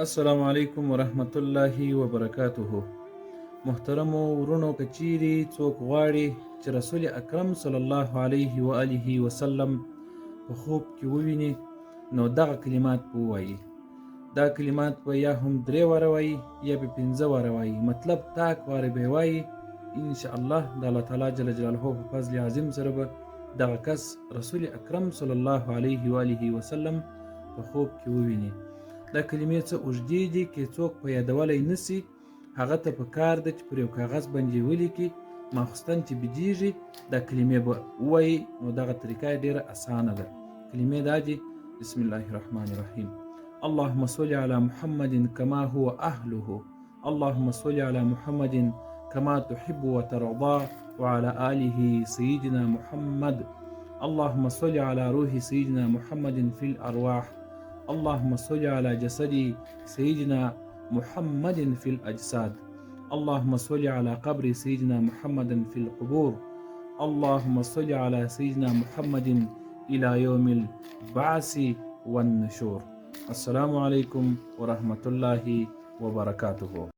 السلام علیکم ورحمت الله وبرکاته. محترمو ورونو، که چیرې څوک غواړي چې رسول اکرم صلی الله علیه و آله وسلم په خوب کې وویني، نو دغه کلمات به ووایي. دا کلمات به یا هم 3 واره وایي یا به 15 واره وایي، مطلب تاک واره به وایي. انشاءالله د الله تعالی جل جلاله په فضل عظیم سره به دغه کس رسول اکرم صلی الله علیه و آله وسلم په خوب کې وویني. دا کلمې څه اوږدې دي، که څوک په یادولی نسي، هغه ته پکار ده چې پر یو کاغذ باندې ولیکي. ماخوستن چې بجیږي دا کلمې به ووایي. نو دغه طریقه یې ډېره اسانه ده. کلمې دا دي: بسم الله الرحمن الرحیم. اللهم صل على محمد كما هو أهله. اللهم صل على محمد كما تحب وترضى وعلى آله سيدنا محمد. اللهم صل على روح سيدنا محمد في الأرواح. اللهم صل على جسد سيدنا محمد في الأجساد. اللهم صل على قبر سيدنا محمد في القبور. اللهم صل على سيدنا محمد إلى يوم البعث والنشور. السلام عليكم ورحمة الله وبركاته.